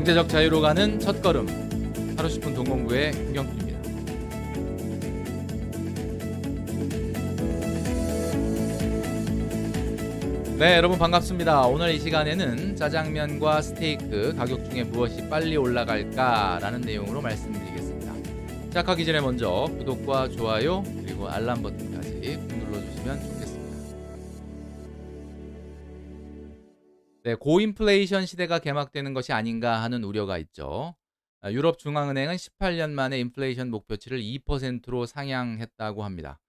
경제적 자유로 가는 첫걸음. 하루 10분 동공부의 김경필입니다. 네, 여러분 반갑습니다. 오늘 이 시간에는 짜장면과 스테이크 가격 중에 무엇이 빨리 올라갈까라는 내용으로 말씀드리겠습니다. 시작하기 전에 먼저 구독과 좋아요 그리고 알람 버튼까지 꾹 눌러주시면 좋겠습니다. 네, 고인플레이션 시대가 개막되는 것이 아닌가 하는 우려가 있죠. 유럽 중앙은행은 18년 만에 인플레이션 목표치를 2%로 상향했다고 합니다.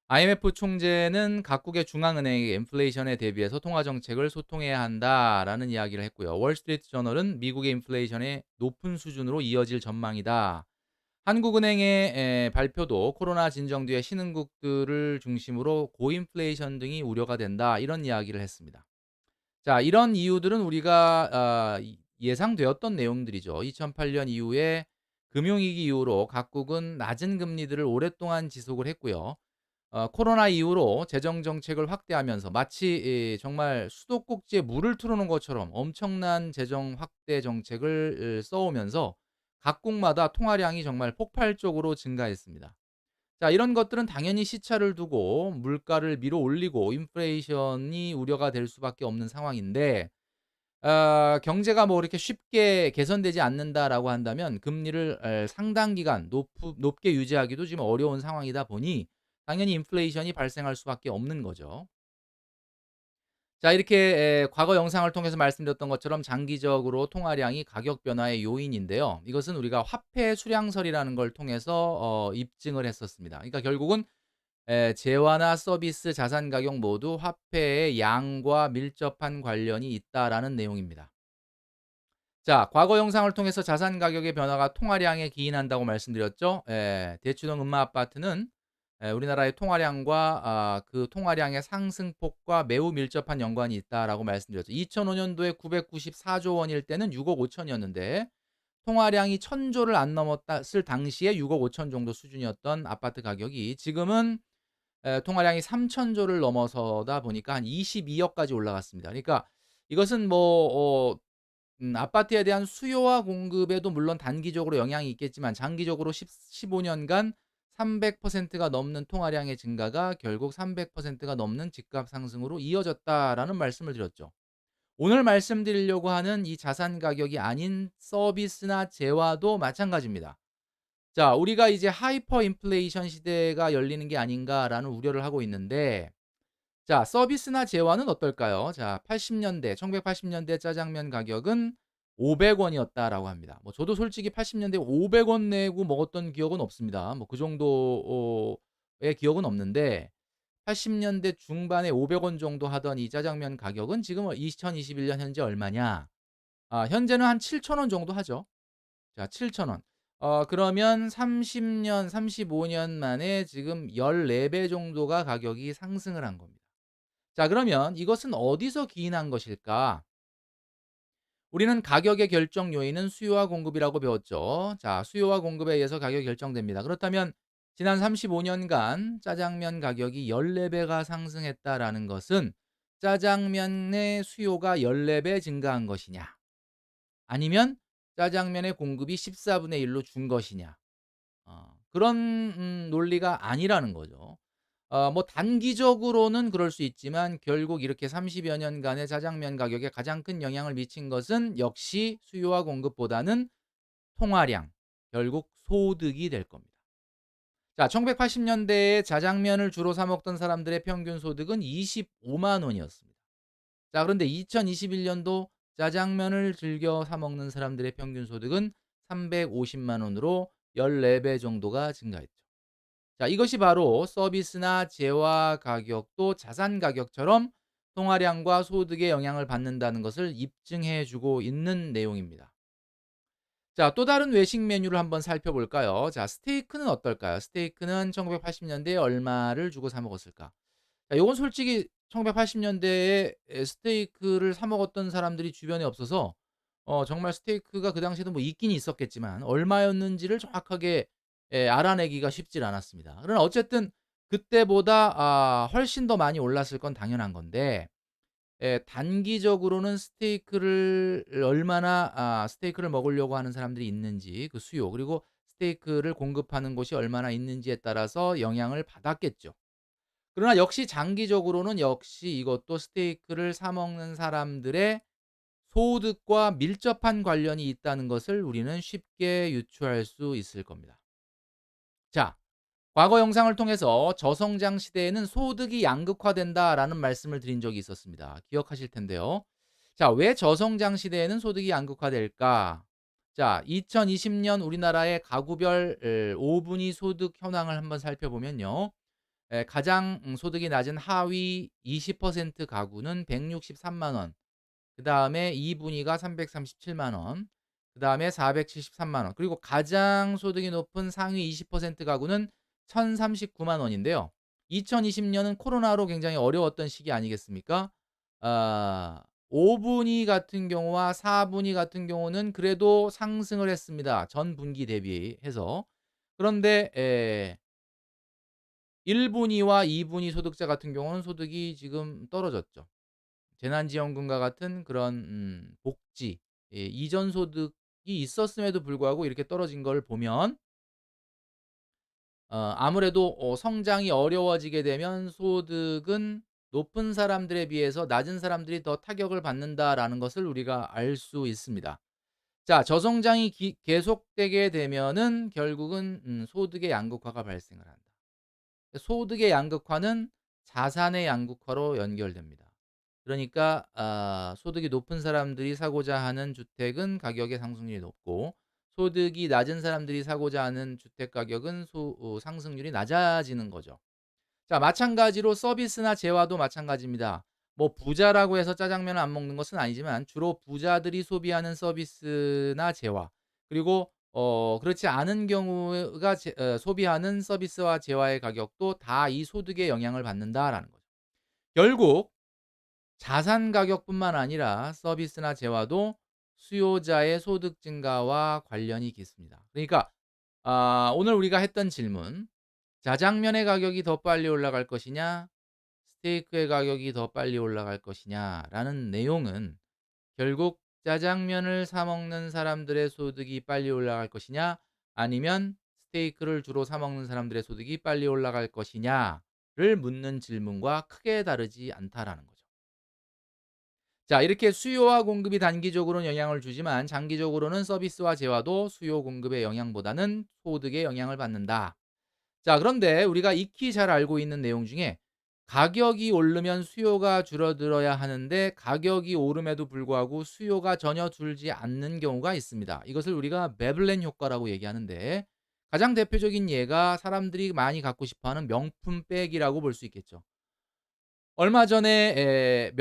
IMF 총재는 각국의 중앙은행에게 인플레이션에 대비해서 통화 정책을 소통해야 한다라는 이야기를 했고요. 월스트리트 저널은 미국의 인플레이션이 높은 수준으로 이어질 전망이다. 한국은행의 발표도 코로나 진정 뒤에 신흥국들을 중심으로 고인플레이션 등이 우려가 된다. 이런 이야기를 했습니다. 자, 이런 이유들은 우리가 예상되었던 내용들이죠. 2008년 이후에 금융위기 이후로 각국은 낮은 금리들을 오랫동안 지속을 했고요. 코로나 이후로 재정 정책을 확대하면서 마치 정말 수도꼭지에 물을 틀어놓은 것처럼 엄청난 재정 확대 정책을 써오면서 각국마다 통화량이 정말 폭발적으로 증가했습니다. 자, 이런 것들은 당연히 시차를 두고 물가를 밀어 올리고 인플레이션이 우려가 될 수밖에 없는 상황인데, 경제가 뭐 이렇게 쉽게 개선되지 않는다라고 한다면 금리를 상당 기간 높게 유지하기도 지금 어려운 상황이다 보니 당연히 인플레이션이 발생할 수밖에 없는 거죠. 자, 이렇게 과거 영상을 통해서 말씀드렸던 것처럼 장기적으로 통화량이 가격 변화의 요인인데요. 이것은 우리가 화폐 수량설이라는 걸 통해서 입증을 했었습니다. 그러니까 결국은 재화나 서비스, 자산 가격 모두 화폐의 양과 밀접한 관련이 있다라는 내용입니다. 자, 과거 영상을 통해서 자산 가격의 변화가 통화량에 기인한다고 말씀드렸죠. 대치동 음마 아파트는 우리나라의 통화량과 그 통화량의 상승폭과 매우 밀접한 연관이 있다라고 말씀드렸죠. 2005년도에 994조 원일 때는 6억 5천이었는데 통화량이 1,000조를 안 넘었을 당시에 6억 5천 정도 수준이었던 아파트 가격이 지금은 통화량이 3,000조를 넘어서다 보니까 한 22억까지 올라갔습니다. 그러니까 이것은 아파트에 대한 수요와 공급에도 물론 단기적으로 영향이 있겠지만 장기적으로 15년간 300%가 넘는 통화량의 증가가 결국 300%가 넘는 집값 상승으로 이어졌다라는 말씀을 드렸죠. 오늘 말씀드리려고 하는 이 자산 가격이 아닌 서비스나 재화도 마찬가지입니다. 자, 우리가 이제 하이퍼 인플레이션 시대가 열리는 게 아닌가라는 우려를 하고 있는데, 자, 서비스나 재화는 어떨까요? 자, 80년대, 1980년대 짜장면 가격은 500원이었다라고 합니다. 뭐 저도 솔직히 80년대 500원 내고 먹었던 기억은 없습니다. 뭐 그 정도의 기억은 없는데 80년대 중반에 500원 정도 하던 이 짜장면 가격은 지금 2021년 현재 얼마냐? 현재는 한 7,000원 정도 하죠. 자, 7,000원. 그러면 30년, 35년 만에 지금 14배 정도가 가격이 상승을 한 겁니다. 자, 그러면 이것은 어디서 기인한 것일까? 우리는 가격의 결정 요인은 수요와 공급이라고 배웠죠. 자, 수요와 공급에 의해서 가격이 결정됩니다. 그렇다면 지난 35년간 짜장면 가격이 14배가 상승했다라는 것은 짜장면의 수요가 14배 증가한 것이냐? 아니면 짜장면의 공급이 14분의 1로 준 것이냐? 그런 논리가 아니라는 거죠. 뭐 단기적으로는 그럴 수 있지만 결국 이렇게 30여 년간의 짜장면 가격에 가장 큰 영향을 미친 것은 역시 수요와 공급보다는 통화량, 결국 소득이 될 겁니다. 자, 1980년대에 짜장면을 주로 사 먹던 사람들의 평균 소득은 25만 원이었습니다. 자, 그런데 2021년도 짜장면을 즐겨 사 먹는 사람들의 평균 소득은 350만 원으로 14배 정도가 증가했죠. 자, 이것이 바로 서비스나 재화 가격도 자산 가격처럼 통화량과 소득에 영향을 받는다는 것을 입증해 주고 있는 내용입니다. 자, 또 다른 외식 메뉴를 한번 살펴볼까요? 자, 스테이크는 어떨까요? 스테이크는 1980년대에 얼마를 주고 사 먹었을까? 자, 요건 솔직히 1980년대에 스테이크를 사 먹었던 사람들이 주변에 없어서 정말 스테이크가 그 당시에도 뭐 있긴 있었겠지만 얼마였는지를 정확하게 알아내기가 쉽질 않았습니다. 그러나 어쨌든 그때보다 훨씬 더 많이 올랐을 건 당연한 건데 단기적으로는 스테이크를 먹으려고 하는 사람들이 있는지 그 수요 그리고 스테이크를 공급하는 곳이 얼마나 있는지에 따라서 영향을 받았겠죠. 그러나 역시 장기적으로는 역시 이것도 스테이크를 사 먹는 사람들의 소득과 밀접한 관련이 있다는 것을 우리는 쉽게 유추할 수 있을 겁니다. 자, 과거 영상을 통해서 저성장 시대에는 소득이 양극화된다라는 말씀을 드린 적이 있었습니다. 기억하실 텐데요. 자, 왜 저성장 시대에는 소득이 양극화될까? 자, 2020년 우리나라의 가구별 5분위 소득 현황을 한번 살펴보면요. 가장 소득이 낮은 하위 20% 가구는 163만 원, 그다음에 2 분위가 337만 원, 그다음에 473만 원, 그리고 가장 소득이 높은 상위 20% 가구는 1,039만 원인데요. 2020년은 코로나로 굉장히 어려웠던 시기 아니겠습니까? 5 분위 같은 경우와 4 분위 같은 경우는 그래도 상승을 했습니다, 전 분기 대비해서. 그런데 1 분위와 2 분위 소득자 같은 경우는 소득이 지금 떨어졌죠. 재난지원금과 같은 그런 복지, 이전 소득이 있었음에도 불구하고 이렇게 떨어진 걸 보면 아무래도 성장이 어려워지게 되면 소득은 높은 사람들에 비해서 낮은 사람들이 더 타격을 받는다라는 것을 우리가 알 수 있습니다. 자, 저성장이 계속되게 되면은 결국은 소득의 양극화가 발생을 한다. 소득의 양극화는 자산의 양극화로 연결됩니다. 그러니까 소득이 높은 사람들이 사고자 하는 주택은 가격의 상승률이 높고, 소득이 낮은 사람들이 사고자 하는 주택 가격은 상승률이 낮아지는 거죠. 자, 마찬가지로 서비스나 재화도 마찬가지입니다. 뭐 부자라고 해서 짜장면을 안 먹는 것은 아니지만 주로 부자들이 소비하는 서비스나 재화, 그리고 그렇지 않은 경우가 소비하는 서비스와 재화의 가격도 다 이 소득의 영향을 받는다라는 거죠. 결국 자산 가격뿐만 아니라 서비스나 재화도 수요자의 소득 증가와 관련이 깊습니다. 그러니까 오늘 우리가 했던 질문, 짜장면의 가격이 더 빨리 올라갈 것이냐, 스테이크의 가격이 더 빨리 올라갈 것이냐라는 내용은 결국 짜장면을 사 먹는 사람들의 소득이 빨리 올라갈 것이냐, 아니면 스테이크를 주로 사 먹는 사람들의 소득이 빨리 올라갈 것이냐를 묻는 질문과 크게 다르지 않다라는 거죠. 자, 이렇게 수요와 공급이 단기적으로는 영향을 주지만 장기적으로는 서비스와 재화도 수요 공급의 영향보다는 소득의 영향을 받는다. 자, 그런데 우리가 익히 잘 알고 있는 내용 중에 가격이 오르면 수요가 줄어들어야 하는데 가격이 오름에도 불구하고 수요가 전혀 줄지 않는 경우가 있습니다. 이것을 우리가 베블렌 효과라고 얘기하는데, 가장 대표적인 예가 사람들이 많이 갖고 싶어하는 명품백이라고 볼 수 있겠죠. 얼마 전에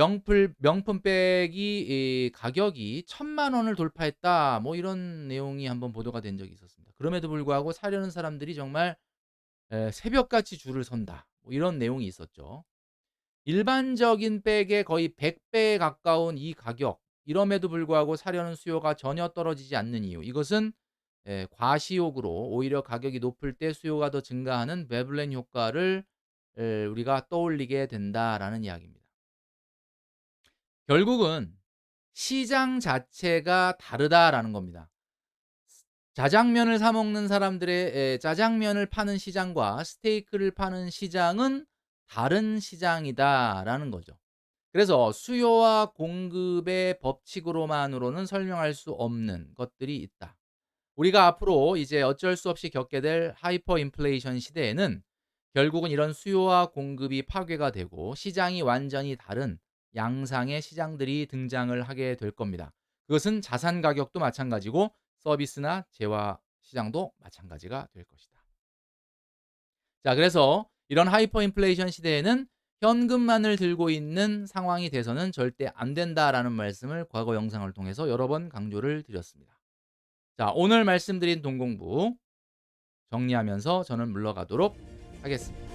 명품백이 이 가격이 1,000만 원을 돌파했다, 뭐 이런 내용이 한번 보도가 된 적이 있었습니다. 그럼에도 불구하고 사려는 사람들이 정말 새벽같이 줄을 선다, 뭐 이런 내용이 있었죠. 일반적인 백의 거의 100 배에 가까운 이 가격, 이럼에도 불구하고 사려는 수요가 전혀 떨어지지 않는 이유, 이것은 과시욕으로 오히려 가격이 높을 때 수요가 더 증가하는 베블렌 효과를 우리가 떠올리게 된다라는 이야기입니다. 결국은 시장 자체가 다르다라는 겁니다. 짜장면을 사 먹는 사람들의 짜장면을 파는 시장과 스테이크를 파는 시장은 다른 시장이다라는 거죠. 그래서 수요와 공급의 법칙으로만으로는 설명할 수 없는 것들이 있다. 우리가 앞으로 이제 어쩔 수 없이 겪게 될 하이퍼 인플레이션 시대에는 결국은 이런 수요와 공급이 파괴가 되고 시장이 완전히 다른 양상의 시장들이 등장을 하게 될 겁니다. 그것은 자산 가격도 마찬가지고 서비스나 재화 시장도 마찬가지가 될 것이다. 자, 그래서 이런 하이퍼 인플레이션 시대에는 현금만을 들고 있는 상황이 돼서는 절대 안 된다라는 말씀을 과거 영상을 통해서 여러 번 강조를 드렸습니다. 자, 오늘 말씀드린 동공부 정리하면서 저는 물러가도록 하겠습니다.